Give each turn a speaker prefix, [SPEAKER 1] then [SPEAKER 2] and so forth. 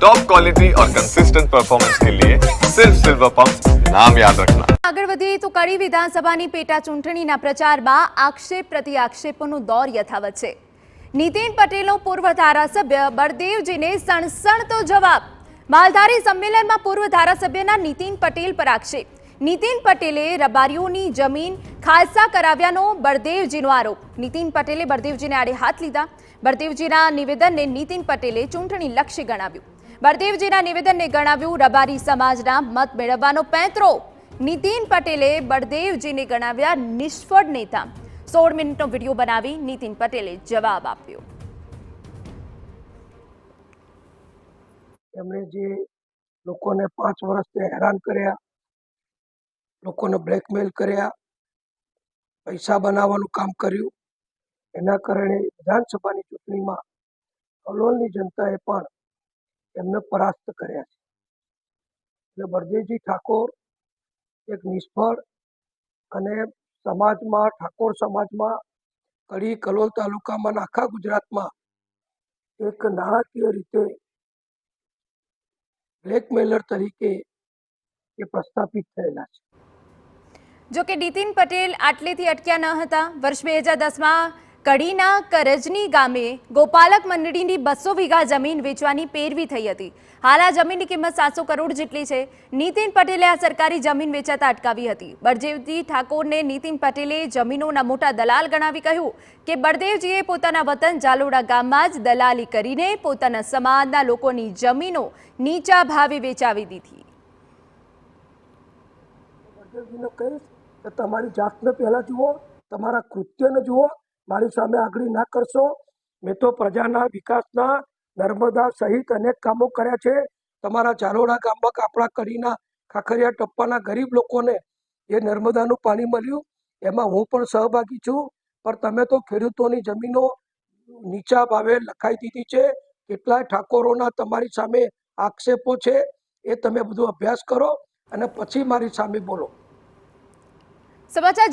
[SPEAKER 1] Top quality और consistent performance के लिए सिर्फ सिल्वर पंप नाम याद रखना।
[SPEAKER 2] આગળ વધીએ તો કડી વિધાનસભાની પેટા ચૂંટણીના પ્રચારમાં આક્ષેપ પ્રતિ આક્ષેપોનો દોર યથાવત છે। નીતિન પટેલનો પૂર્વ ધારાસભ્ય બળદેવજીને સણસણતો જવાબ। માલધારી સંમેલનમાં પૂર્વ ધારાસભ્યના નીતિન પટેલ પર આક્ષેપ। નીતિન પટેલે રબારીઓની જમીન ખાલસા કરાવ્યાનો બળદેવજીનો આરોપ। નીતિન પટેલે બળદેવજીને આડે હાથ લીધા। બળદેવજીના નિવેદનને નીતિન પટેલે ચૂંટણી લક્ષ્ય ગણાવ્યું। બળદેવજીના નિવેદનને ગણાવ્યું રબારી સમાજના મત મેળવવાનો પેંતરો। નીતિન પટેલે બળદેવજીને ગણાવ્યા નિષ્ફળ નેતા। 16 મિનિટનો વિડીયો બનાવી નીતિન પટેલે જવાબ આપ્યો।
[SPEAKER 3] એમણે જે લોકોને 5 વર્ષથી હેરાન કર્યા, લોકોને બ્લેકમેલ કર્યા, પૈસા બનાવવાનું કામ કર્યું, એના કારણે વિધાનસભાની ચૂંટણીમાં કલોલની જનતાએ પણ એમને પરાસ્ત કર્યા છે। એટલે બળદેવજી ઠાકોર એક નિષ્ફળ અને સમાજમાં ઠાકોર સમાજમાં કડી કલોલ તાલુકામાં આખા ગુજરાતમાં એક નાણાકીય રીતે બ્લેકમેલર તરીકે એ પ્રસ્થાપિત થયેલા છે।
[SPEAKER 2] જો કે નીતિન પટેલ આટલેથી અટક્યા ન હતા। વર્ષ 2010માં કડીના કરજની ગામે ગોપાલક મંડળીની 200 વીઘા જમીન વેચવાની પેરવી થઈ હતી। હાલ આ જમીનની કિંમત 700 કરોડ જેટલી છે। નીતિન પટેલે આ સરકારી જમીન વેચાતા અટકાવી હતી। બળદેવજી ઠાકોરને નીતિન પટેલે જમીનોના મોટા દલાલ ગણાવી કહ્યું કે બળદેવજીએ પોતાના વતન જાલોડા ગામમાં જ દલાલી કરીને પોતાના સમાજના લોકોની જમીનો નીચા ભાવે વેચાવી દીધી।
[SPEAKER 3] બળદેવજીને કહીશ કે તમારી જાતને પહેલા જુઓ, તમારા કૃત્યને જુઓ, મારી સામે આગળ ના કરશો। મેં તો પ્રજાના વિકાસના નર્મદા સહિત અનેક કામો કર્યા છે। તમારા જાલોડા ગામમાં આપણા કડીના ખાખરિયા ટપ્પાના ગરીબ લોકોને એ નર્મદાનું પાણી મળ્યું, એમાં હું પણ સહભાગી છું। પણ તમે તો ખેડૂતોની જમીનો નીચા ભાવે લખાઈ દીધી છે। કેટલાય ઠાકોરોના તમારી સામે આક્ષેપો છે, એ તમે બધું અભ્યાસ કરો અને પછી મારી સામે બોલો।
[SPEAKER 2] સમાચાર